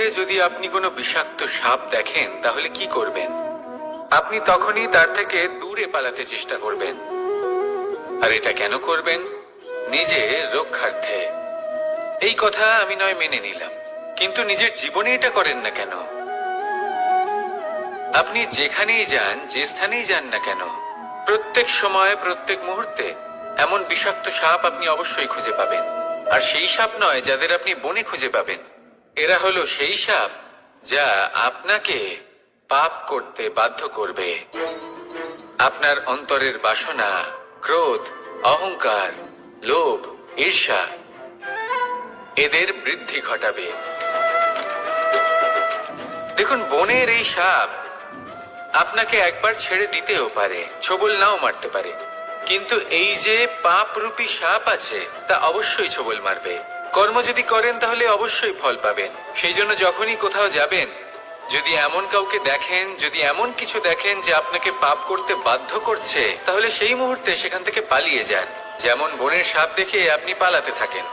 জঙ্গলে যদি আপনি কোনো বিষাক্ত সাপ দেখেন তাহলে কি করবেন? আপনি তখনই তার থেকে দূরে পালাতে চেষ্টা করবেন। আর এটা কেন করবেন? নিজের রক্ষার্থে। এই কথা আমি নয় মেনে নিলাম, কিন্তু নিজের জীবনে এটা করেন না কেন? আপনি যেখানেই যান, যে স্থানেই যান না কেন, প্রত্যেক সময় প্রত্যেক মুহূর্তে এমন বিষাক্ত সাপ আপনি অবশ্যই খুঁজে পাবেন। আর সেই সাপ নয় যাদের আপনি বনে খুঁজে পাবেন, এরা হলো সেই সাপ যা আপনাকে পাপ করতে বাধ্য করবে। আপনার অন্তরের বাসনা, ক্রোধ, অহংকার, লোভ, ঈর্ষা এদের বৃদ্ধি ঘটাবে। দেখুন, বনের এই সাপ আপনাকে একবার ছেড়ে দিতেও পারে, ছোবল নাও মারতে পারে, কিন্তু এই যে পাপরূপী সাপ আছে তা অবশ্যই ছোবল মারবে। কর্ম যদি করেন তাহলে অবশ্যই ফল পাবেন। সেই জন্য যখনই কোথাও যাবেন, যদি এমন কাউকে দেখেন, যদি এমন কিছু দেখেন যে আপনাকে পাপ করতে বাধ্য করছে, তাহলে সেই মুহূর্তে সেখান থেকে পালিয়ে যান। যেমন বনের সাপ দেখে আপনি পালাতে থাকেন।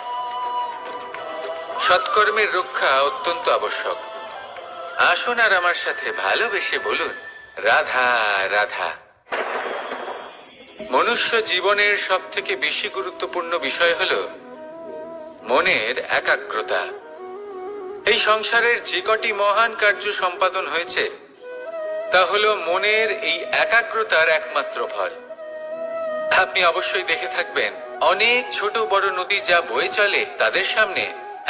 সৎকর্মের রক্ষা অত্যন্ত আবশ্যক। আসুন আর আমার সাথে ভালোবেসে বলুন, রাধা রাধা। মনুষ্য জীবনের সব থেকে বেশি গুরুত্বপূর্ণ বিষয় হল মনের একাগ্রতা। এই সংসারের যে কটি মহান কার্য সম্পাদন হয়েছে তা হল মনের এই একাগ্রতার একমাত্র ফল। আপনি অবশ্যই দেখে থাকবেন, অনেক ছোট বড় নদী যা বয়ে চলে তাদের সামনে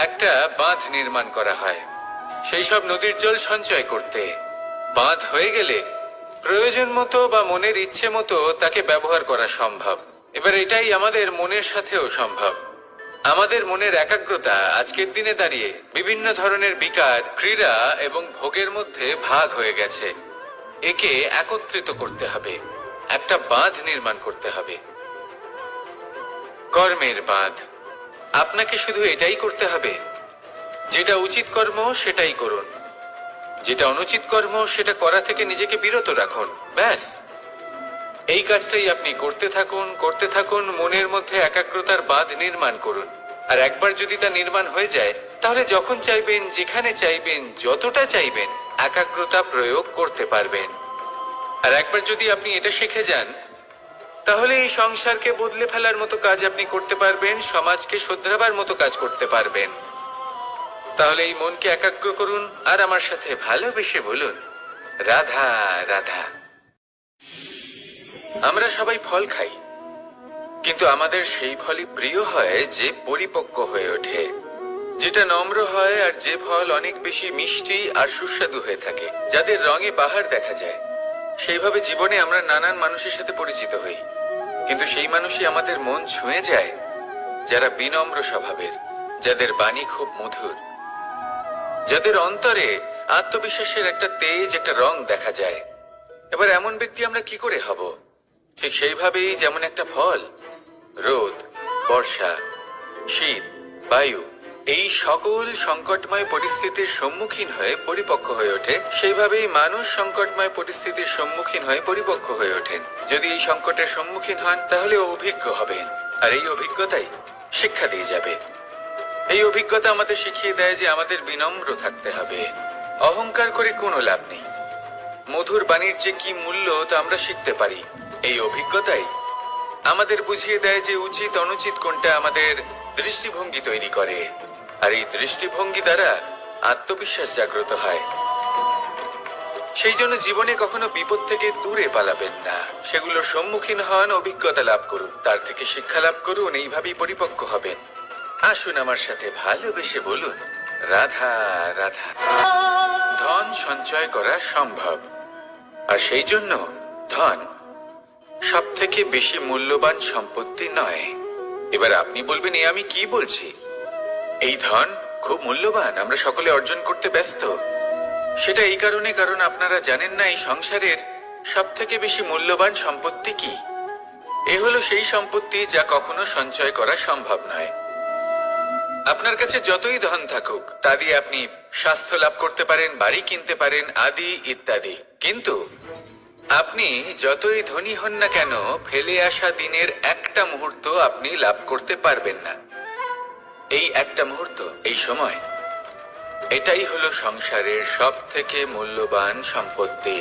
একটা বাঁধ নির্মাণ করা হয় সেই সব নদীর জল সঞ্চয় করতে। বাঁধ হয়ে গেলে প্রয়োজন মতো বা মনের ইচ্ছে মতো তাকে ব্যবহার করা সম্ভব। এবার এটাই আমাদের মনের সাথেও সম্ভব। আমাদের মনের একাগ্রতা আজকের দিনে দাঁড়িয়ে বিভিন্ন ধরনের বিকার, ক্রীড়া এবং ভোগের মধ্যে ভাগ হয়ে গেছে। একে একত্রিত করতে হবে, একটা বাঁধ নির্মাণ করতে হবে, কর্মের বাঁধ। আপনাকে শুধু এটাই করতে হবে, যেটা উচিত কর্ম সেটাই করুন, যেটা অনুচিত কর্ম সেটা করা থেকে নিজেকে বিরত রাখুন। ব্যাস, এই কাজটাই আপনি করতে থাকুন, করতে থাকুন। মনের মধ্যে একাগ্রতার বাঁধ নির্মাণ করুন। আর একবার যদি তা নির্মাণ হয়ে যায়, তাহলে যখন চাইবেন, যেখানে চাইবেন, যতটা চাইবেন একাগ্রতা প্রয়োগ করতে পারবেন। আর একবার যদি আপনি এটা শিখে যান, তাহলে এই সংসারকে বদলে ফেলার মতো কাজ আপনি করতে পারবেন, সমাজকে শোধরাবার মতো কাজ করতে পারবেন। তাহলে এই মনকে একাগ্র করুন আর আমার সাথে ভালোবেসে বলুন, রাধা রাধা। আমরা সবাই ফল খাই, কিন্তু আমাদের সেই ফলই প্রিয় হয় যে পরিপক্ক হয়ে ওঠে, যেটা নম্র হয়, আর যে ফল অনেক বেশি মিষ্টি আর সুস্বাদু হয়ে থাকে, যাদের রঙে বাহার দেখা যায়। সেইভাবে জীবনে আমরা নানান মানুষের সাথে পরিচিত হই, কিন্তু সেই মানুষই আমাদের মন ছুঁয়ে যায় যারা বিনম্র স্বভাবের, যাদের বাণী খুব মধুর, যাদের অন্তরে আত্মবিশ্বাসের একটা তেজ, একটা রং দেখা যায়। এবার এমন ব্যক্তি আমরা কি করে হব? ঠিক সেইভাবেই যেমন একটা ফল রোদ, বর্ষা, শীত, বায়ু এই সকল সংকটময় পরিস্থিতির সম্মুখীন হয়ে পরিপক্ক হয়ে ওঠে, সেইভাবেই মানুষ সংকটময় পরিস্থিতির সম্মুখীন হয়ে পরিপক্ক হয়ে ওঠেন। যদি এই সংকটের সম্মুখীন হন তাহলে অভিজ্ঞ হবেন, আর এই অভিজ্ঞতাই শিক্ষা দিয়ে যাবে। এই অভিজ্ঞতা আমাদের শিখিয়ে দেয় যে আমাদের বিনম্র থাকতে হবে। অহংকার করে কোনো লাভ নেই। মধুর বাণীর যে কি মূল্য তা আমরা শিখতে পারি। এই অভিজ্ঞতাই আমাদের বুঝিয়ে দেয় যে উচিত অনুচিত কোনটা, আমাদের দৃষ্টিভঙ্গি তৈরি করে, আর এই দৃষ্টিভঙ্গি দ্বারা আত্মবিশ্বাস জাগ্রত হয়। সেই জন্য জীবনে কখনো বিপদ থেকে দূরে পালাবেন না, সেগুলোর সম্মুখীন হন, অভিজ্ঞতা লাভ করুন, তার থেকে শিক্ষা লাভ করুন, এইভাবেই পরিপক্ক হবেন। আসুন আমার সাথে ভালোবেসে বলুন, রাধা রাধা। ধন সঞ্চয় করা সম্ভব, আর সেই জন্য ধন সব থেকে বেশি মূল্যবান সম্পত্তি নয়। এবার আপনি বলবেন, এ আমি কি বলছি? এই ধন খুব মূল্যবান, আমরা সকলে অর্জন করতে ব্যস্ত। সেটা এই কারণে, কারণ আপনারা জানেন না এই সংসারের সব থেকে বেশি মূল্যবান সম্পত্তি কি। এ হলো সেই সম্পত্তি যা কখনো সঞ্চয় করা সম্ভব নয়। আপনার কাছে যতই ধন থাকুক তা দিয়ে আপনি স্বাস্থ্য লাভ করতে পারেন, বাড়ি কিনতে পারেন, আদি ইত্যাদি, কিন্তু আপনি যতই ধনী হন না কেন, ফেলে আসা দিনের একটা মুহূর্ত আপনি লাভ করতে পারবেন না। এই একটা মুহূর্ত, এই সময়, এটাই হলো সংসারের সব থেকে মূল্যবান সম্পত্তি।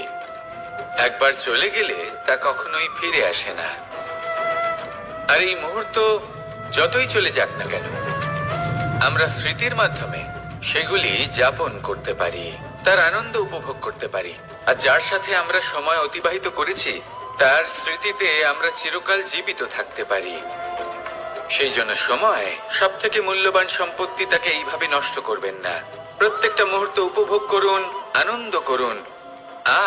একবার চলে গেলে তা কখনোই ফিরে আসে না। আর এই মুহূর্ত যতই চলে যাক না কেন, আমরা স্মৃতির মাধ্যমে সেগুলি যাপন করতে পারি, তার আনন্দ উপভোগ করতে পারি। আর যার সাথে আমরা সময় অতিবাহিত করেছি তার স্মৃতিতে আমরা চিরকাল জীবিত থাকতে পারি। সেই জন্য সময় সব থেকে মূল্যবান সম্পত্তি, তাকে এইভাবে নষ্ট করবেন না। প্রত্যেকটা মুহূর্ত উপভোগ করুন, আনন্দ করুন,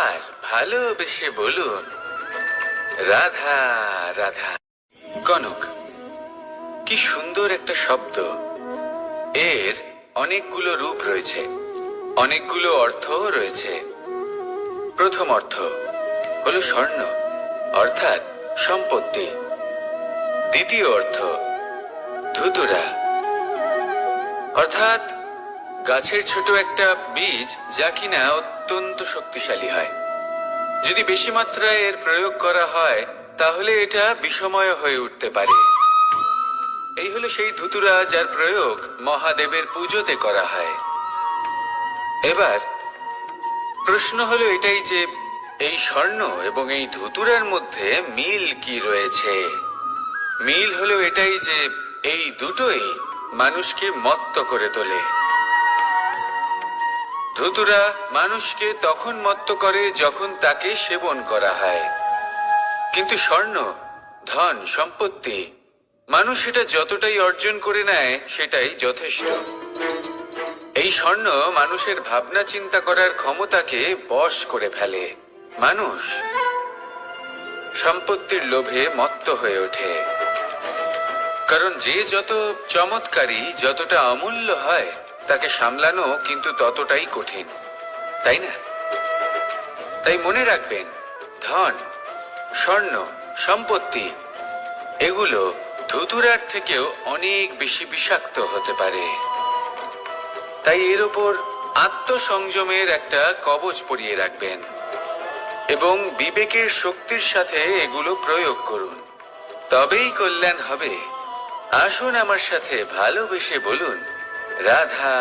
আর ভালোবেসে বলুন রাধা রাধা। কনক, কি সুন্দর একটা শব্দ। এর অনেকগুলো রূপ রয়েছে, অনেকগুলো অর্থও রয়েছে। প্রথম অর্থ হলো স্বর্ণ, অর্থাৎ সম্পত্তি। দ্বিতীয় অর্থ ধুতুরা, অর্থাৎ গাছের ছোট একটা বীজ, যা কিনা অত্যন্ত শক্তিশালী হয়। যদি বেশি মাত্রায় এর প্রয়োগ করা হয় তাহলে এটা বিষময় হয়ে উঠতে পারে। এই হলো সেই ধুতুরা যার প্রয়োগ মহাদেবের পুজোতে করা হয়। এবার প্রশ্ন হলো এটাই যে এই স্বর্ণ এবং এই ধুতুরার মধ্যে মিল কি রয়েছে। মিল হলো এটাই যে এই দুটোই মানুষকে মত্ত করে তোলে। ধুতুরা মানুষকে তখন মত্ত করে যখন তাকে সেবন করা হয়, কিন্তু স্বর্ণ, ধন, সম্পত্তি, মানুষ এটা যতটাই অর্জন করে নেয় সেটাই যথেষ্ট। এই স্বর্ণ মানুষের ভাবনা চিন্তা করার ক্ষমতাকে বশ করে ফেলে। মানুষ সম্পত্তির লোভে মত্ত হয়ে ওঠে, কারণ যে যত চমৎকারী, যতটা অমূল্য হয় তাকে সামলানো কিন্তু ততটাই কঠিন, তাই না? তাই মনে রাখবেন, ধন, স্বর্ণ, সম্পত্তি এগুলো ধুতুরার থেকেও অনেক বেশি বিষাক্ত হতে পারে। তাই এর ওপর আত্মসংযমের একটা কবচ পরিয়ে রাখবেন এবং বিবেকের শক্তির সাথে এগুলো প্রয়োগ করুন, তবেই কল্যাণ হবে। আসুন আমার সাথে ভালোবেসে বলুন রাধা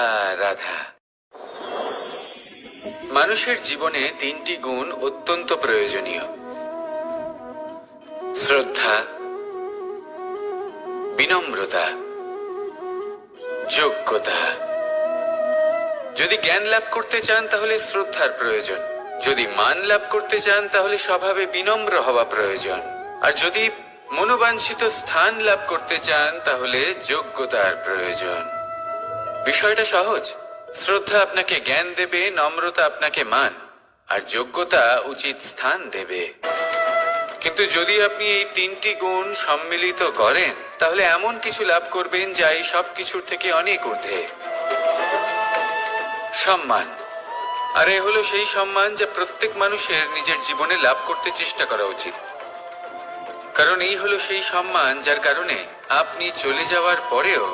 রাধা। মানুষের জীবনে তিনটি গুণ অত্যন্ত প্রয়োজনীয়: শ্রদ্ধা, বিনম্রতা, যোগ্যতা। যদি জ্ঞান লাভ করতে চান তাহলে শ্রদ্ধার প্রয়োজন, যদি মান লাভ করতে চান তাহলে স্বভাবে বিনম্র হওয়া প্রয়োজন, আর যদি মনোবাঞ্ছিত স্থান লাভ করতে চান তাহলে যোগ্যতার প্রয়োজন। বিষয়টা সহজ। শ্রদ্ধা আপনাকে জ্ঞান দেবে, নম্রতা আপনাকে মান, আর যোগ্যতা উচিত স্থান দেবে। কিন্তু যদি আপনি এই তিনটি গুণ সম্মিলিত করেন তাহলে এমন কিছু লাভ করবেন যা এই সব কিছুর থেকে অনেক ঊর্ধ্বে। সম্মান। আর এ হলো সেই সম্মান যা প্রত্যেক মানুষের নিজের জীবনে লাভ করতে চেষ্টা করা উচিত, কারণ এই হলো সেই সম্মান যার কারণে আপনি চলে যাওয়ার পরেও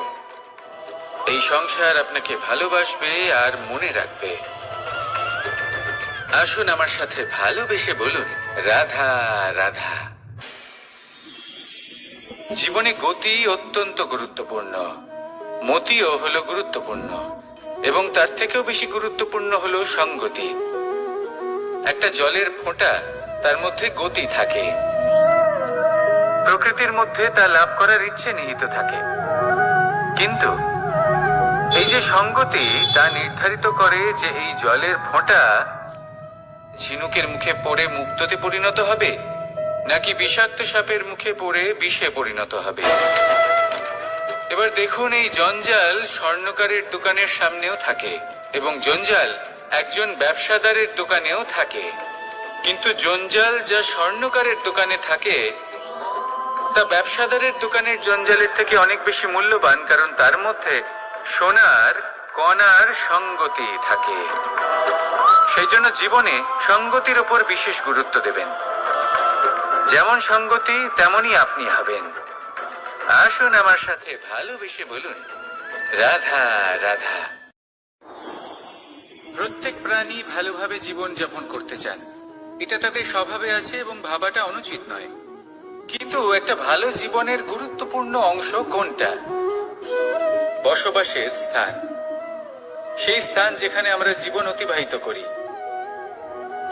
এই সংসার আপনাকে ভালোবাসবে আর মনে রাখবে। আসুন আমার সাথে ভালোবেসে বলুন রাধা রাধা। জীবনে গতি অত্যন্ত গুরুত্বপূর্ণ, মতিও হলো গুরুত্বপূর্ণ, এবং তার থেকেও বেশি গুরুত্বপূর্ণ হলো সঙ্গতি। একটা জলের ফোঁটা, তার মধ্যে গতি থাকে, প্রকৃতির মধ্যে তা লাভ করার ইচ্ছে নিহিত থাকে, কিন্তু এই যে সঙ্গতি তা নির্ধারিত করে যে এই জলের ফোঁটা ঝিনুকের মুখে পড়ে মুক্তোতে পরিণত হবে নাকি বিষাক্ত সাপের মুখে পড়ে বিষে পরিণত হবে। এবার দেখুন, এই জঞ্জাল স্বর্ণকারের দোকানের সামনেও থাকে এবং জঞ্জাল একজন ব্যবসাদারের দোকানেও থাকে, কিন্তু জঞ্জাল যা স্বর্ণকারের দোকানে থাকে তা ব্যবসাদারের দোকানের জঞ্জালের থেকে অনেক বেশি মূল্যবান, কারণ তার মধ্যে সোনার কণার সঙ্গতি থাকে। সেই জন্য জীবনে সঙ্গতির উপর বিশেষ গুরুত্ব দেবেন। যেমন সঙ্গতি তেমনই আপনি হবেন। আসুন আমার সাথে ভালোবেসে বলুন রাধা রাধা। প্রত্যেক প্রাণী ভালোভাবে জীবন যাপন করতে চান, এটা তাদের স্বভাবে আছে এবং ভাবাটা অনুচিত নয়। কিন্তু একটা ভালো জীবনের গুরুত্বপূর্ণ অংশ কোনটা? বসবাসের স্থান। সেই স্থান যেখানে আমরা জীবন অতিবাহিত করি।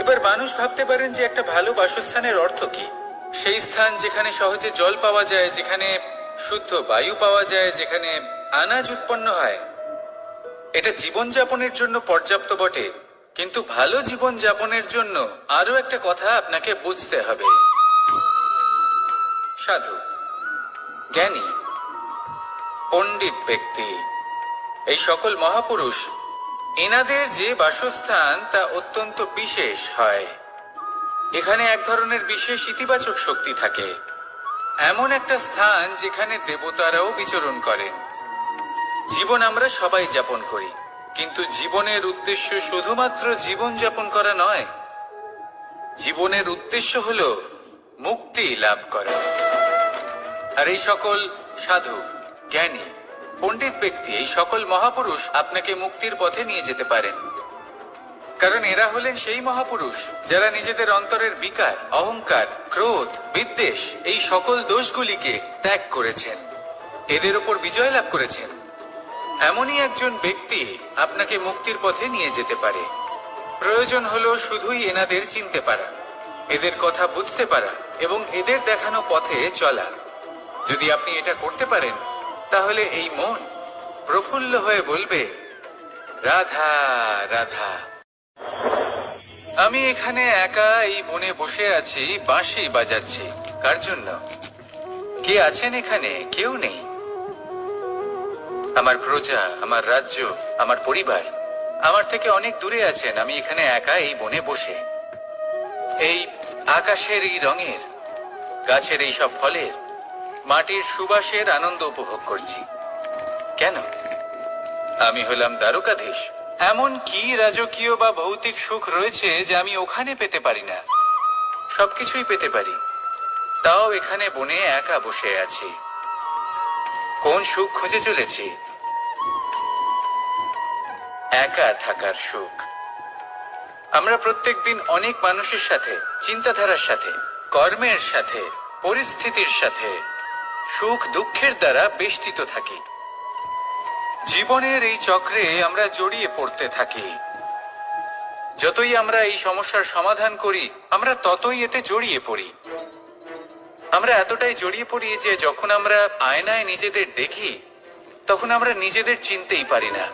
এবার মানুষ ভাবতে পারেন যে একটা ভালো বাসস্থানের অর্থ কি। সেই স্থান যেখানে সহজে জল পাওয়া যায়, যেখানে শুদ্ধ বায়ু পাওয়া যায়, যেখানে আনাজ উৎপন্ন হয়। এটা জীবনযাপনের জন্য পর্যাপ্ত বটে, কিন্তু ভালো জীবনযাপনের জন্য আরো একটা কথা আপনাকে বুঝতে হবে। সাধু, জ্ঞানী, পণ্ডিত ব্যক্তি, এই সকল মহাপুরুষ, এনাদের যে বাসস্থান তা অত্যন্ত বিশেষ হয়। এখানে এক ধরনের বিশেষ ইতিবাচক শক্তি থাকে, এমন একটা স্থান যেখানে দেবতারাও বিচরণ করেন। জীবন আমরা সবাই যাপন করি, কিন্তু জীবনের উদ্দেশ্য শুধুমাত্র জীবন যাপন করা নয়। জীবনের উদ্দেশ্য হলো মুক্তি লাভ করা। আর এই সকল সাধু, জ্ঞানী, পণ্ডিত ব্যক্তি, এই সকল মহাপুরুষ আপনাকে মুক্তির পথে নিয়ে যেতে পারেন। কারণ এরা হলেন সেই মহাপুরুষ যারা নিজেদের অন্তরের বিকার, অহংকার, ক্রোধ, বিদ্বেষ, এই সকল দোষগুলিকে ত্যাগ করেছেন, এদের ওপর বিজয় লাভ করেছেন। এমনই একজন ব্যক্তি আপনাকে মুক্তির পথে নিয়ে যেতে পারে। প্রয়োজন হলো শুধুই এনাদের চিনতে পারা, এদের কথা বুঝতে পারা এবং এদের দেখানো পথে চলা। যদি আপনি এটা করতে পারেন, তাহলে এই মন প্রফুল্ল হয়ে বলবে, রাধা রাধা। আমি এখানে একা এই বনে বসে আছি, বাঁশি বাজাচ্ছি। কার জন্য? কে আছেন এখানে? কেউ নেই। আমার প্রজা, আমার রাজ্য, আমার পরিবার আমার থেকে অনেক দূরে আছেন। আমি এখানে একা এই বনে বসে এই আকাশের এই রঙের, গাছের এই সব ফলের, মাটির সুবাসের আনন্দ উপভোগ করছি। কেন? আমি হলাম দ্বারকাধীশ। এমন কি রাজকীয় বা ভৌতিক সুখ রয়েছে যে আমি ওখানে পেতে পারি না? সবকিছুই পেতে পারি, তাও এখানে বনে একা বসে আছি। কোন সুখ খুঁজে চলেছি? একা থাকার সুখ। আমরা প্রত্যেকদিন অনেক মানুষের সাথে, চিন্তাধারার সাথে, কর্মের সাথে, পরিস্থিতির সাথে, সুখ দুঃখের দ্বারা বেষ্টিত থাকি। জীবনের এই চক্রে আমরা জড়িয়ে পড়তে থাকি। যতই আমরা এই সমস্যার সমাধান করি, আমরা ততই এতে জড়িয়ে পড়ি। আমরা এতটাই জড়িয়ে পড়ি যে যখন আমরা আয়নায় নিজেদের দেখি, তখন আমরা নিজেদের চিনতেই পারি না।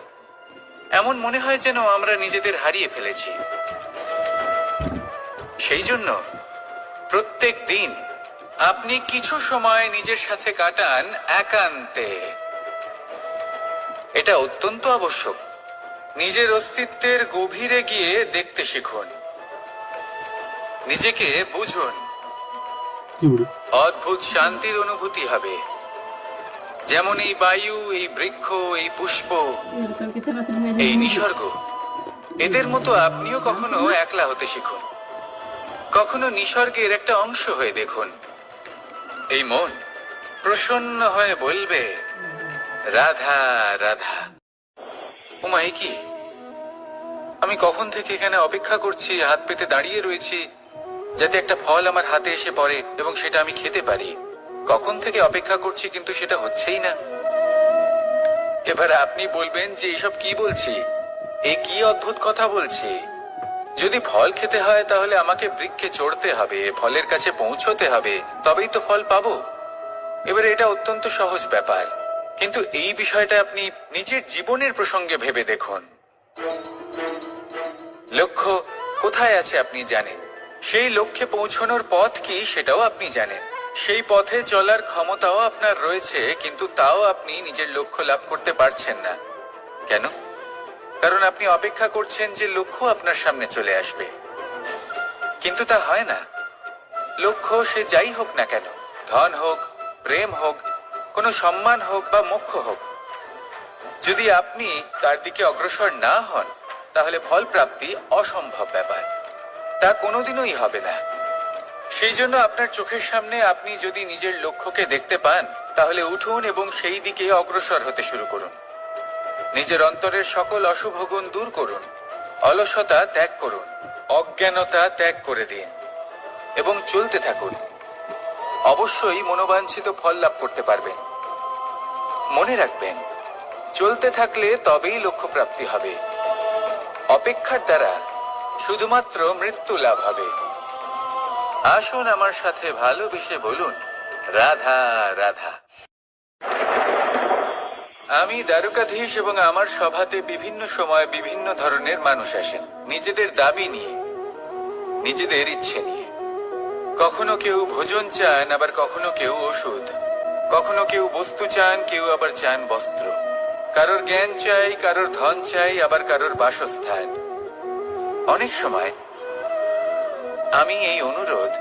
এমন মনে হয় যেন আমরা নিজেদের হারিয়ে ফেলেছি। সেই জন্য প্রত্যেক দিন আপনি কিছু সময় নিজের সাথে কাটান একান্তে। এটা অত্যন্ত আবশ্যক। নিজের অস্তিত্বের গভীরে গিয়ে দেখতে শিখুন, নিজেকে বুঝুন। অদ্ভুত শান্তির অনুভূতি হবে। যেমন এই বায়ু, এই বৃক্ষ, এই পুষ্প, এই নিসর্গ, এদের মতো আপনিও কখনো একলা হতে শিখুন। কখনো নিসর্গের একটা অংশ হয়ে দেখুন। এই মন প্রসন্ন হয়ে বলবে, রাধা রাধা। ওমা, এ কি? আমি কখন থেকে এখানে অপেক্ষা করছি, হাত পেতে দাঁড়িয়ে রয়েছি যাতে একটা ফল আমার হাতে এসে পড়ে এবং সেটা আমি খেতে পারি। কখন থেকে অপেক্ষা করছি, কিন্তু সেটা হচ্ছেই না। এবার আপনি বলবেন যে এসব কি বলছি, এই কি অদ্ভুত কথা বলছি। যদি ফল খেতে হয় তাহলে আমাকে বৃক্ষে চড়তে হবে, ফলের কাছে পৌঁছতে হবে, তবেই তো ফল পাবো। এবারে এটা অত্যন্ত সহজ ব্যাপার, কিন্তু এই বিষয়টা আপনি নিজের জীবনের প্রসঙ্গে ভেবে দেখুন। লক্ষ্য কোথায় আছে আপনি জানেন, সেই লক্ষ্যে পৌঁছানোর পথ কি সেটাও আপনি জানেন, সেই পথে চলার ক্ষমতাও আপনার রয়েছে, কিন্তু তাও আপনি নিজের লক্ষ্য লাভ করতে পারছেন না। কেন? কারণ আপনি অপেক্ষা করছেন যে লক্ষ্য আপনার সামনে চলে আসবে, কিন্তু তা হয় না। লক্ষ্য সে যাই হোক না কেন, ধন হোক, প্রেম হোক, কোনো সম্মান হোক বা মোক্ষ হোক, যদি আপনি তার দিকে অগ্রসর না হন, তাহলে ফল প্রাপ্তি অসম্ভব ব্যাপার। তা কোনোদিনই হবে না। সেই জন্য আপনার চোখের সামনে আপনি যদি নিজের লক্ষ্যকে দেখতে পান, তাহলে উঠুন এবং সেই দিকে অগ্রসর হতে শুরু করুন। নিজের অন্তরের সকল অশুভ গুণ দূর করুন, অলসতা ত্যাগ করুন, অজ্ঞানতা ত্যাগ করে দিন এবং চলতে থাকুন। অবশ্যই মনোবাঞ্ছিত ফল লাভ করতে পারবেন। মনে রাখবেন, চলতে থাকলে তবেই লক্ষ্য প্রাপ্তি হবে। অপেক্ষার দ্বারা শুধুমাত্র মৃত্যু লাভ হবে। আসুন আমার সাথে ভালোবেসে বলুন, রাধা রাধা। আমি দ্বারকাধীশ এবং আমার সভাতে বিভিন্ন সময় বিভিন্ন ধরনের মানুষ আসেন, নিজেদের দাবি নিয়ে, নিজেদের ইচ্ছে নিয়ে। কখনো কেউ ভোজন চান, আবার কখনো কেউ ওষুধ। কখনো কেউ বস্তু চান, কেউ আবার চান বস্ত্র। কারোর জ্ঞান চাই, কারোর ধন চাই, আবার কারোর বাসস্থান। অনেক সময় আমি এই অনুরোধ,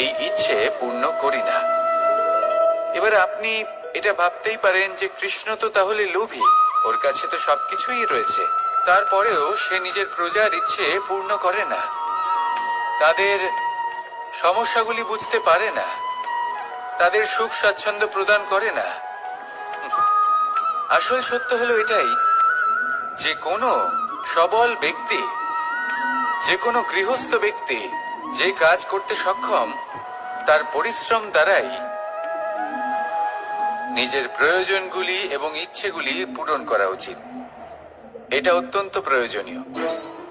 এই ইচ্ছে পূর্ণ করি না। এবার আপনি এটা ভাবতেই পারেন যে কৃষ্ণ তো তাহলে লোভী, ওর কাছে তো সবকিছুই রয়েছে, তারপরেও সে নিজের প্রজার ইচ্ছে পূর্ণ করে না, তাদের সমস্যাগুলি বুঝতে পারে না, তাদের সুখ স্বাচ্ছন্দ্য প্রদান করে না। আসল সত্য হলো এটাই যে কোনো সবল ব্যক্তি, যে কোনো গৃহস্থ ব্যক্তি যে কাজ করতে সক্ষম, তার পরিশ্রম দ্বারাই নিজের প্রয়োজনগুলি এবং ইচ্ছেগুলি পূরণ করা উচিত। এটা অত্যন্ত প্রয়োজনীয়।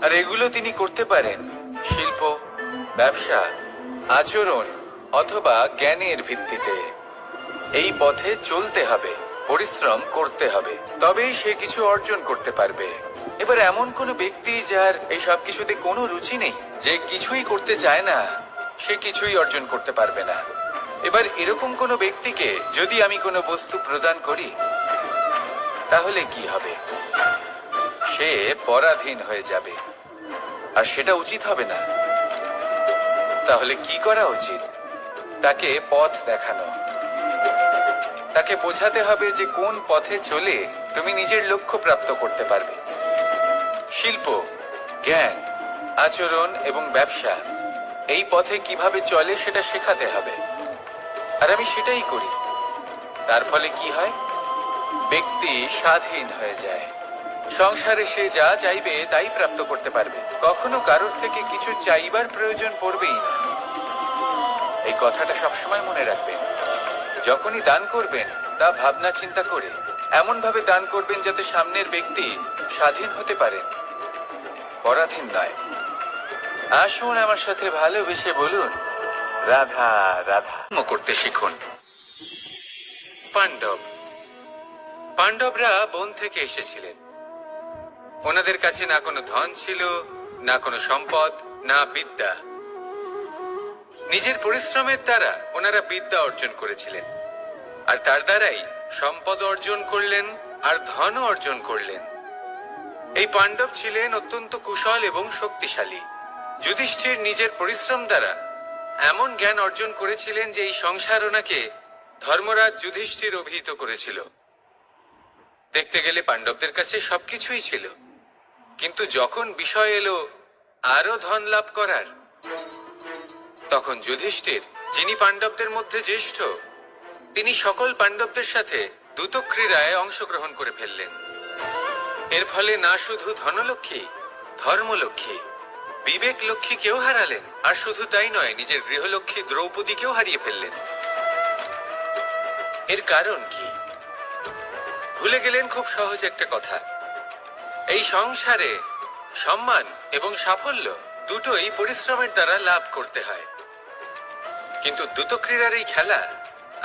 আর এগুলো তিনি করতে পারেন শিল্প, ব্যবসা, আচরণ অথবা জ্ঞানের ভিত্তিতে। এই পথে চলতে হবে, পরিশ্রম করতে হবে, তবেই সে কিছু অর্জন করতে পারবে। এবার এমন কোনো ব্যক্তি যার এই সব কিছুতে কোনো রুচি নেই, যে কিছুই করতে চায় না, সে কিছুই অর্জন করতে পারবে না। এবার এরকম কোনো ব্যক্তিকে যদি আমি কোনো বস্তু প্রদান করি, তাহলে কি হবে? সে পরাধীন হয়ে যাবে, আর সেটা উচিত হবে না। তাহলে কি করা উচিত? তাকে পথ দেখানো, তাকে বোঝাতে হবে যে কোন পথে চলে তুমি নিজের লক্ষ্য প্রাপ্ত করতে পারবে। শিল্প, জ্ঞান, আচরণ এবং ব্যবসা, এই পথে কিভাবে চলে সেটা শেখাতে হবে। আর আমি সেটাই করি। তার ফলে কি হয়? ব্যক্তি স্বাধীন হয়ে যায়। সংসারে সে যা চাইবে তাই প্রাপ্ত করতে পারবে, কখনো কারোর থেকে কিছু চাইবার প্রয়োজন পড়বেই না। এই কথাটা সবসময় মনে রাখবেন। যখনই দান করবেন তা ভাবনা চিন্তা করে এমন ভাবে দান করবেন যাতে সামনের ব্যক্তি স্বাধীন হতে পারে, পরাধীন নয়। আসুন আমার সাথে ভালোবেসে বলুন, রাধা রাধা। করতে শিখুন। পাণ্ডব, পাণ্ডবরা বন থেকে এসেছিলেন। ওনাদের কাছে না কোনো ধন ছিল, না কোনো সম্পদ, না বিদ্যা। নিজের পরিশ্রমের দ্বারা ওনারা বিদ্যা অর্জন করেছিলেন, আর তার দ্বারাই সম্পদ অর্জন করলেন আর ধনও অর্জন করলেন। এই পাণ্ডব ছিলেন অত্যন্ত কুশল এবং শক্তিশালী। যুধিষ্ঠির নিজের পরিশ্রম দ্বারা এমন জ্ঞান অর্জন করেছিলেন যে এই সংসার ওনাকে ধর্মরাজ যুধিষ্ঠির অভিহিত করেছিল। দেখতে গেলে পাণ্ডবদের কাছে সবকিছুই ছিল, কিন্তু যখন বিষয় এলো আরো ধন লাভ করার, তখন যুধিষ্ঠির, যিনি পাণ্ডবদের মধ্যে জ্যেষ্ঠ, তিনি সকল পাণ্ডবদের সাথে দ্যুতক্রীড়ায় অংশগ্রহণ করে ফেললেন। এর ফলে না শুধু ধনলক্ষ্মী, ধর্মলক্ষ্মী, বিবেক লক্ষ্মী কেউ হারালেন, আর শুধু তাই নয়, নিজের গৃহলক্ষ্মী দ্রৌপদীকেও হারিয়ে ফেললেন। এর কারণ কি? ভুলে গেলেন খুব সহজ একটা কথা। এই সংসারে সম্মান এবং সাফল্য দুটোই পরিশ্রমের দ্বারা লাভ করতে হয়, কিন্তু দ্যুতক্রীড়ার এই খেলা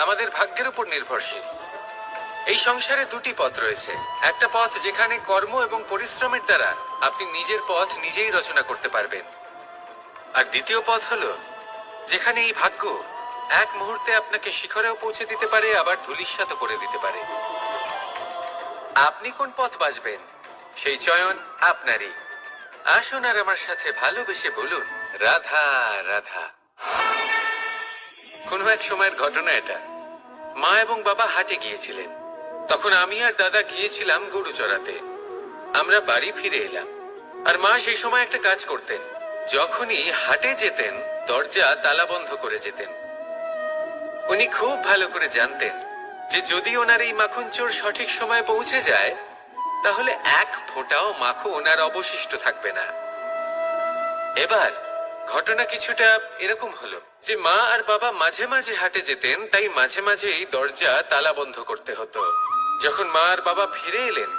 আমাদের ভাগ্যের উপর নির্ভরশীল। এই সংসারে দুটি পথ রয়েছে। একটা পথ যেখানে কর্ম এবং পরিশ্রমের দ্বারা আপনি নিজের পথ নিজেই রচনা করতে পারবেন, আর দ্বিতীয় পথ হলো যেখানে এই ভাগ্য এক মুহূর্তে আপনাকে শিখরেও পৌঁছে দিতে পারে, আবার ধূলিসাৎ করে দিতে পারে। আপনি কোন পথ বাছবেন সেই চয়ন আপনারই। আসুন আর আমার সাথে ভালোবেসে বলুন, রাধা রাধা। কোনো এক সময়ের ঘটনা এটা। মা এবং বাবা হাটে গিয়েছিলেন, তখন আমি আর দাদা গিয়েছিলাম গরু চড়াতে। আমরা বাড়ি ফিরে এলাম, আর মা সেই সময় একটা কাজ করতেন। যখনই হাটে যেতেন দরজা তালা বন্ধ করে যেতেন। উনি খুব ভালো করে জানতেন যে যদি ওনার এই মাখন চোর সঠিক সময়ে পৌঁছে যায়, তাহলে এক ফোঁটাও মাখন ওনার অবশিষ্ট থাকবে না। এবার ঘটনা কিছুটা এরকম হলো যে মা আর বাবা মাঝে মাঝে হাটে যেতেন, তাই মাঝে মাঝে এই দরজা তালা বন্ধ করতে হতো। যখন মা আর বাবা ফিরে এলেন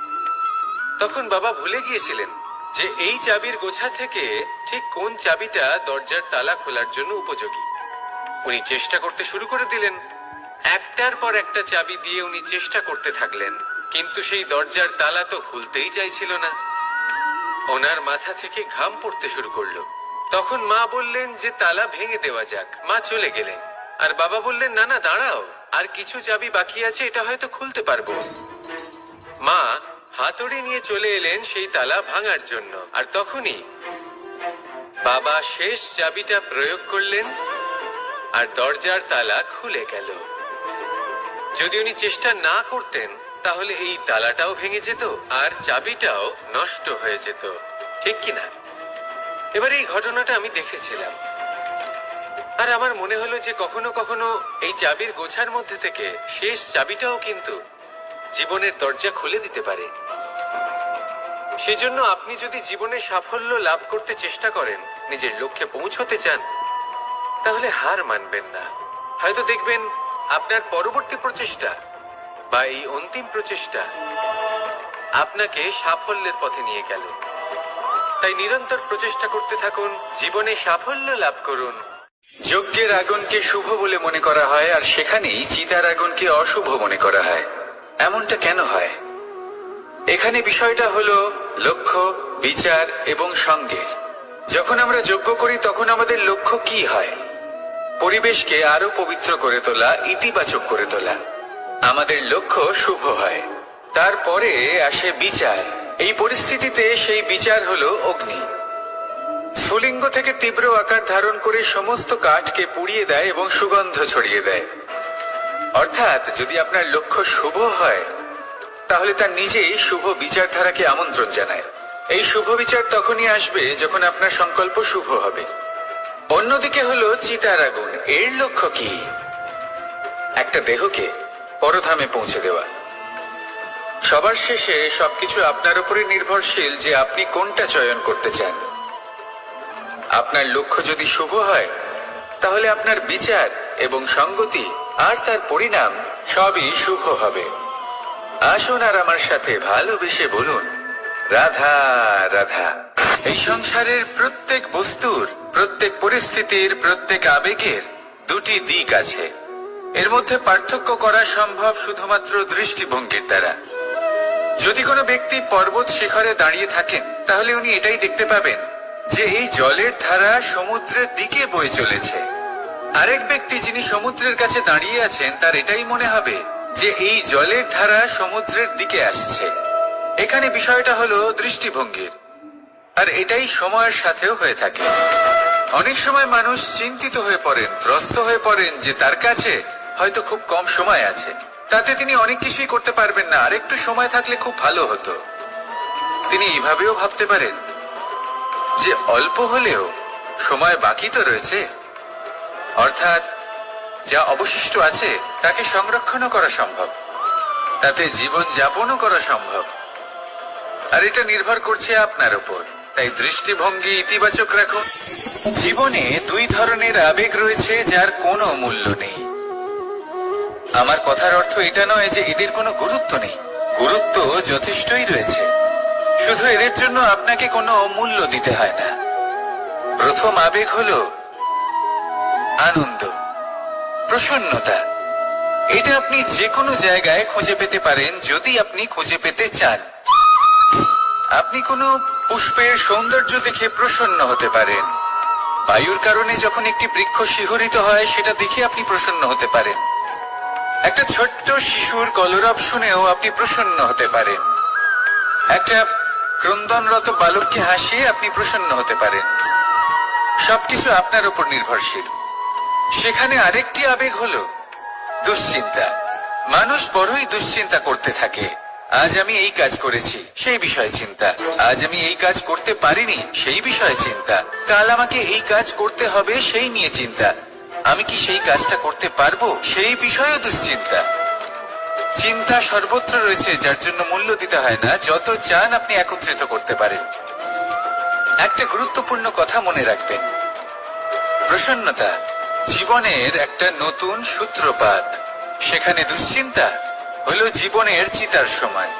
তখন বাবা ভুলে গিয়েছিলেন যে এই চাবির গোছা থেকে ঠিক কোন চাবিটা দরজার তালা খোলার জন্য উপযোগী। উনি চেষ্টা করতে শুরু করে দিলেন। একটার পর একটা চাবি দিয়ে উনি চেষ্টা করতে থাকলেন, কিন্তু সেই দরজার তালা তো খুলতেই চাইছিল না। ওনার মাথা থেকে ঘাম পড়তে শুরু করলো। তখন মা বললেন যে তালা ভেঙে দেওয়া যাক। মা চলে গেলেন, আর বাবা বললেন না না দাঁড়াও, আর কিছু চাবি বাকি আছে, এটা হয়তো খুলতে পারবো। মা হাতুড়ি নিয়ে চলে এলেন সেই তালা ভাঙার জন্য, আর তখনই বাবা শেষ চাবিটা প্রয়োগ করলেন আর দরজার তালা খুলে গেল। যদি উনি চেষ্টা না করতেন তাহলে এই তালাটাও ভেঙে যেত আর চাবিটাও নষ্ট হয়ে যেত, ঠিক কিনা? এবার এই ঘটনাটা আমি দেখেছিলাম, আর আমার মনে হলো যে কখনো কখনো এই চাবির গোছার মধ্যে থেকে শেষ চাবিটাও কিন্তু জীবনের দরজা খুলে দিতে পারে। সেজন্য আপনি যদি জীবনে সাফল্য লাভ করতে চেষ্টা করেন, নিজের লক্ষ্যে পৌঁছতে চান, তাহলে হার মানবেন না। হয়তো দেখবেন আপনার পরবর্তী প্রচেষ্টা বা এই অন্তিম প্রচেষ্টা আপনাকে সাফল্যের পথে নিয়ে গেল। তাই নিরন্তর প্রচেষ্টা করতে থাকুন, জীবনে সাফল্য লাভ করুন। যজ্ঞের আগুনকে শুভ বলে মনে করা হয়, আর সেখানেই চিতার আগুনকে অশুভ মনে করা হয়। এমনটা কেন হয়? এখানে বিষয়টা হলো লক্ষ্য, বিচার এবং সঙ্গের। যখন আমরা যজ্ঞ করি তখন আমাদের লক্ষ্য কি হয়? পরিবেশকে আরো পবিত্র করে তোলা, ইতিবাচক করে তোলা। আমাদের লক্ষ্য শুভ হয়। তারপরে আসে বিচার। এই পরিস্থিতিতে সেই বিচার হলো অগ্নি। স্ফুলিঙ্গ থেকে তীব্র আকার ধারণ করে সমস্ত কাঠকে পুড়িয়ে দেয় এবং সুগন্ধ ছড়িয়ে দেয়। অর্থাৎ যদি আপনার লক্ষ্য শুভ হয় তাহলে তার নিজেই শুভ বিচারধারাকে আমন্ত্রণ জানায়। এই শুভ বিচার তখনই আসবে যখন আপনার সংকল্প শুভ হবে। অন্যদিকে হলো চিতার আগুন। এর লক্ষ্য কি? একটা দেহকে পরধামে পৌঁছে দেওয়া। সবার শেষে সবকিছু আপনার উপরে নির্ভরশীল যে আপনি কোনটা চয়ন করতে চান। আপনার লক্ষ্য যদি শুভ হয় তাহলে আপনার বিচার এবং সঙ্গতি আর তার পরিণাম সবই শুভ হবে। আসুন আর আমার সাথে ভালোবেসে বলুন, রাধা রাধা। এই সংসারের প্রত্যেক বস্তুর, প্রত্যেক পরিস্থিতির, প্রত্যেক আবেগের দুটি দিক আছে। এর মধ্যে পার্থক্য করা সম্ভব শুধুমাত্র দৃষ্টিভঙ্গির দ্বারা। যদি কোনো ব্যক্তি পর্বত শিখরে দাঁড়িয়ে থাকেন তাহলে উনি এটাই দেখতে পাবেন যে এই জলের ধারা সমুদ্রের দিকে বয়ে চলেছে। আরেক ব্যক্তি যিনি সমুদ্রের কাছে দাঁড়িয়ে আছেন তার এটাই মনে হবে যে এই জলের ধারা সমুদ্রের দিকে আসছে। এখানে বিষয়টা হলো দৃষ্টিভঙ্গির, আর এটাই সময়ের সাথেও হয়ে থাকে। অনেক সময় মানুষ চিন্তিত হয়ে পড়েন, ত্রস্ত হয়ে পড়েন যে তার কাছে হয়তো খুব কম সময় আছে, তাতে তিনি অনেক কিছুই করতে পারবেন না, আর একটু সময় থাকলে খুব ভালো হতো। তিনি এভাবেও ভাবতে পারেন যে অল্প হলেও সময় বাকি তো রয়েছে, অর্থাৎ যা অবশিষ্ট আছে তাকে সংরক্ষণও করা সম্ভব, তাতে জীবন যাপনও করা সম্ভব। আর এটা নির্ভর করছে আপনার উপর। তাই দৃষ্টিভঙ্গি ইতিবাচক রাখুন। জীবনে দুই ধরনের আবেগ রয়েছে যার কোনো মূল্য নেই। আমার কথার অর্থ এটা নয় যে এদের কোনো গুরুত্ব নেই, গুরুত্ব যথেষ্টই রয়েছে, শুধু এদের জন্য আপনাকে কোনো মূল্য দিতে হয় না। প্রথম আবেগ হলো আনন্দ, প্রসন্নতা। এটা আপনি যে কোনো জায়গায় খুঁজে পেতে পারেন যদি আপনি খুঁজে পেতে চান। আপনি কোনো পুষ্পের সৌন্দর্য দেখে প্রসন্ন হতে পারেন। বায়ুর কারণে যখন একটি বৃক্ষ শিহরিত হয় সেটা দেখে আপনি প্রসন্ন হতে পারেন। একটা ছোট্ট শিশুর কলরব শুনেও আপনি প্রসন্ন হতে পারেন। একটা ক্রন্দনরত বালককে হাসিয়ে আপনি প্রসন্ন হতে পারেন। সবকিছু আপনার উপর নির্ভরশীল। সেখানে আরেকটি আবেগ হলো দুশ্চিন্তা। মানুষ বড়ই দুশ্চিন্তা করতে থাকে। আজ আমি এই কাজ করেছি, সেই বিষয়ে চিন্তা। আজ আমি এই কাজ করতে পারিনি, সেই বিষয়ে চিন্তা। কাল আমাকে এই কাজ করতে হবে, সেই নিয়ে চিন্তা। আমি কি সেই কাজটা করতে পারবো, সেই বিষয়েও দুশ্চিন্তা। চিন্তা সর্বত্র রয়েছে, যার জন্য মূল্য দিতে হয় না। যত চান আপনি একত্রিত করতে পারেন। একটা গুরুত্বপূর্ণ কথা মনে রাখবেন, প্রসন্নতা জীবনের একটা নতুন সূত্রপাত। সেখানে দুশ্চিন্তা হলো জীবনের চিতার সময়।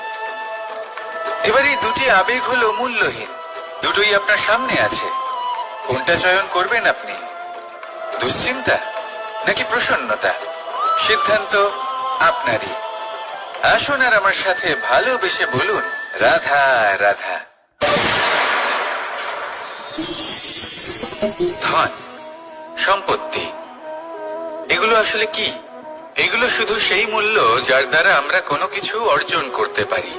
এবার এই দুটি আবেগ হলো মূল্যহীন, দুটোই আপনার সামনে আছে। কোনটা চয়ন করবেন আপনি? দুশ্চিন্তা নাকি প্রসন্নতা? সিদ্ধান্ত আপনারই। আসুন আর আমার সাথে ভালোবেসে বলুন, রাধা রাধা। ধন, সম্পত্তি, এগুলো আসলে কি? এগুলো শুধু সেই মূল্য যার দ্বারা আমরা কোনো কিছু অর্জন করতে পারি।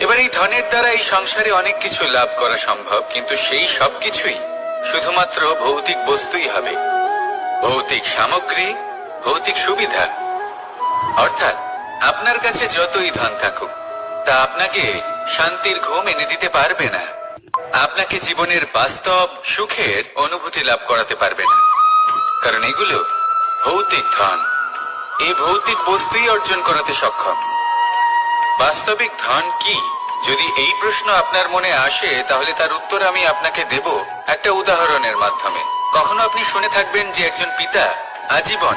এবার এই ধনের দ্বারা এই সংসারে অনেক কিছু লাভ করা সম্ভব, কিন্তু সেই সব কিছুই শুধুমাত্র ভৌতিক বস্তুই হবে, ভৌতিক সামগ্রী, ভৌতিক সুবিধা। অর্থাৎ আপনার কাছে যতই ধন থাকুক, তা আপনাকে শান্তির ঘুম এনে দিতে পারবে না, আপনাকে জীবনের বাস্তব সুখের অনুভূতি লাভ করাতে পারবে না, কারণ এগুলো ভৌতিক ধন। এই ভৌতিক বস্তুই অর্জন করাতে সক্ষম। বাস্তবিক ধন কি? যদি এই প্রশ্ন আপনার মনে আসে, তাহলে তার উত্তর আমি আপনাকে দেব একটা উদাহরণের মাধ্যমে। কখনো আপনি শুনে থাকবেন যে একজন পিতা আজীবন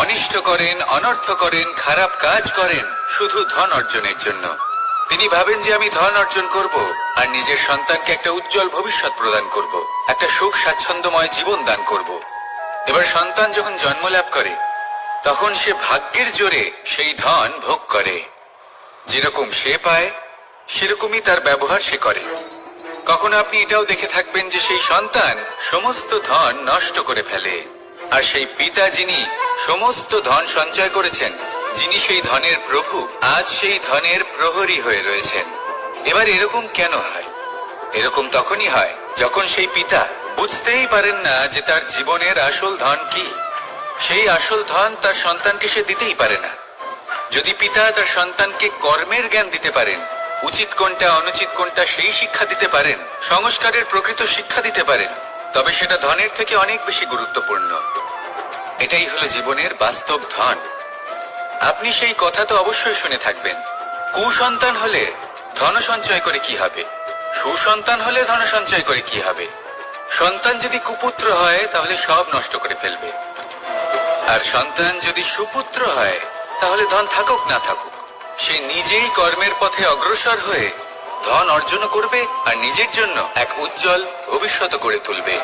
অনিষ্ট করেন, অনর্থ করেন, খারাপ কাজ করেন শুধু ধন অর্জনের জন্য। তিনি ভাবেন যে আমি ধন অর্জন করব আর নিজের সন্তানকে একটা উজ্জ্বল ভবিষ্যৎ প্রদান করব, একটা সুখ স্বাচ্ছন্দ্যময় জীবন দান করব। এবার সন্তান যখন জন্ম লাভ করে, তখন সে ভাগ্যের জোরে সেই ধন ভোগ করে। যেরকম সে পায়, সেরকমই তার ব্যবহার সে করে। কখনো আপনি এটাও দেখে থাকবেন যে সেই সন্তান সমস্ত ধন নষ্ট করে ফেলে, আর সেই পিতা যিনি সমস্ত ধন সঞ্চয় করেছেন, যিনি সেই ধনের প্রভু, আজ সেই ধনের প্রহরী হয়ে রয়েছেন। এবার এরকম কেন হয়? এরকম তখনই হয় যখন সেই পিতা বুঝতেই পারেন না যে তার জীবনের আসল ধন কি। সেই আসল ধন তার সন্তানকে সে দিতেই পারে না। যদি পিতা তার সন্তানকে কর্মের জ্ঞান দিতে পারেন, উচিত কোনটা অনুচিত কোনটা সেই শিক্ষা দিতে পারেন, সংস্কারের প্রকৃত শিক্ষা দিতে পারেন, তবে সেটা ধনের থেকে অনেক বেশি গুরুত্বপূর্ণ। এটাই হলো জীবনের বাস্তব ধন। আপনি সেই কথা তো অবশ্যই শুনে থাকবেন, কুসন্তান হলে ধন সঞ্চয় করে কি হবে, সুসন্তান হলে ধন সঞ্চয় করে কি হবে। সন্তান যদি কুপুত্র হয় তাহলে সব নষ্ট করে ফেলবে, আর সন্তান যদি সুপুত্র হয় তাহলে ধন থাকুক না থাকুক, সে নিজেই কর্মের পথে অগ্রসর হয়ে ধন অর্জন করবে আর নিজের জন্য এক উজ্জ্বল ভবিষ্যৎ গড়ে তুলবে।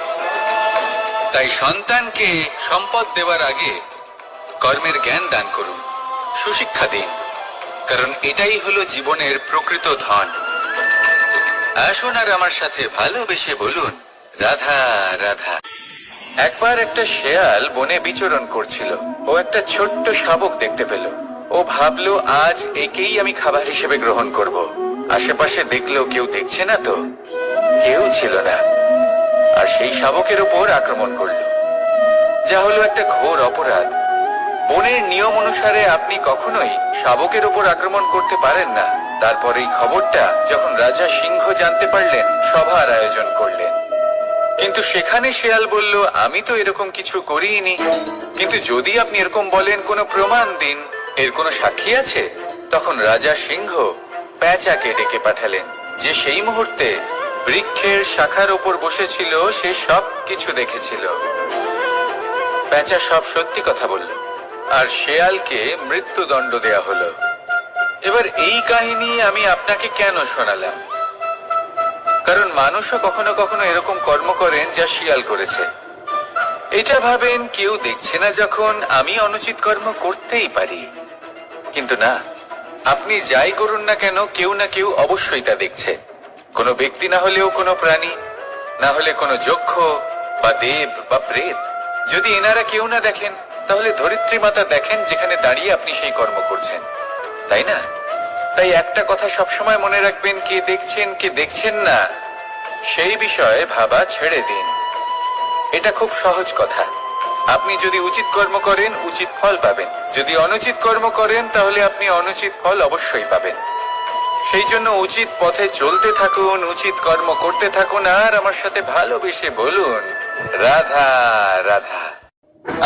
তাই সন্তানকে সম্পদ দেওয়ার আগে কর্মের জ্ঞান দান করুন, সুশিক্ষা দিন, কারণ এটাই হলো জীবনের প্রকৃত ধন। আসুন আর আমার সাথে ভালোবেসে বলুন, রাধা রাধা। একবার একটা শেয়াল বনে বিচরণ করছিল। ও একটা ছোট্ট শাবক দেখতে পেল। ও ভাবলো, আজ একেই আমি খাবার হিসেবে গ্রহণ করব। আশেপাশে দেখলো কেউ দেখছে না তো, কেউ ছিল না, আর সেই শাবকের উপর আক্রমণ করলো, যা হলো একটা ঘোর অপরাধ। বনের নিয়ম অনুসারে আপনি কখনোই শাবকের উপর আক্রমণ করতে পারেন না। তারপর এই খবরটা যখন রাজা সিংহ জানতে পারলেন, সভার আয়োজন করলেন। কিন্তু সেখানে শেয়াল বলল, আমি তো এরকম কিছু করিনি। কিন্তু যদি আপনি এরকম বলেন, কোনো প্রমাণ দিন, এর কোনো সাক্ষী আছে? তখন রাজা সিংহ পেঁচাকে ডেকে পাঠালেন, যে সেই মুহূর্তে বৃক্ষের শাখার ওপর বসেছিল, সে সব কিছু দেখেছিল। পেঁচা সব সত্যি কথা বলল, আর শেয়ালকে মৃত্যুদণ্ড দেয়া হলো। এবার এই কাহিনী আমি আপনাকে কেন শোনালাম? কারণ মানুষও কখনো কখনো এরকম কর্ম করেন যা শিয়াল করেছে। এটা ভাবেন কেউ দেখছে না, যখন আমি অনুচিত কর্ম করতেই পারি। কিন্তু না, আপনি যাই করুন না কেন, কেউ না কেউ অবশ্যই তা দেখছে। কোনো ব্যক্তি না হলেও কোনো প্রাণী, না হলে কোনো যক্ষ বা দেব বা প্রেত। যদি এনারা কেউ না দেখেন, তাহলে ধরিত্রী মাতা দেখেন, যেখানে দাঁড়িয়ে আপনি সেই কর্ম করছেন, তাই না? তাই একটা কথা সবসময় মনে রাখবেন, কে দেখছেন কে দেখছেন না সেই বিষয়ে ভাবা ছেড়ে দিন। এটা খুব সহজ কথা। আপনি যদি উচিত কর্ম করেন, উচিত ফল পাবেন। যদি অনুচিত কর্ম করেন, তাহলে আপনি অনুচিত ফল অবশ্যই পাবেন। সেই জন্য উচিত পথে চলতে থাকুন, উচিত কর্ম করতে থাকুন, আর আমার সাথে ভালোবেসে বলুন, রাধা রাধা।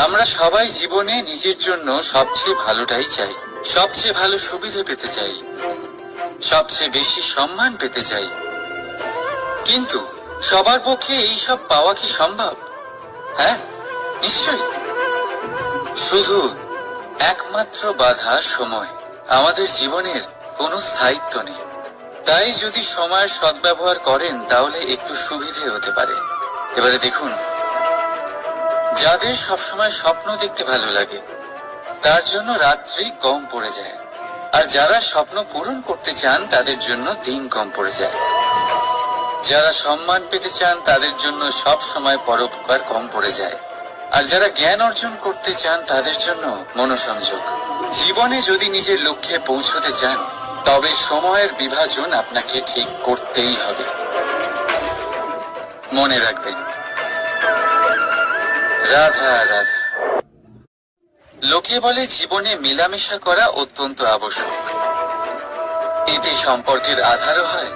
আমরা সবাই জীবনে নিজের জন্য সবচেয়ে ভালোটাই চাই, সবচেয়ে ভালো সুবিধে পেতে চাই, সবচেয়ে বেশি সম্মান পেতে চাই। কিন্তু সবার পক্ষে এইসব পাওয়া কি সম্ভব? হ্যাঁ, নিশ্চয়ই। শুধু একমাত্র বাধা সময়। আমাদের জীবনের কোনো স্থায়িত্ব নেই। তাই যদি সময়ের সদ্ব্যবহার করেন তাহলে একটু সুবিধে হতে পারে। এবারে দেখুন, যাদের সবসময় স্বপ্ন দেখতে ভালো লাগে তার জন্য রাত্রি কম পড়ে যায়, আর যারা স্বপ্ন পূরণ করতে চান তাদের জন্য দিন কম পড়ে যায়। যারা সম্মান পেতে চান তাদের জন্য সব সময় পরোপকার কম পড়ে যায়, আর যারা জ্ঞান অর্জন করতে চান তাদের জন্য মনোসংযোগ। জীবনে যদি নিজের লক্ষ্যে পৌঁছতে চান তবে সময়ের বিভাজন আপনাকে ঠিক করতেই হবে। মনে রাখবেন, রাধা রাধা। লোকে বলে জীবনে মেলামেশা করা অত্যন্ত আবশ্যক, এতে সম্পর্কের আধারও হয়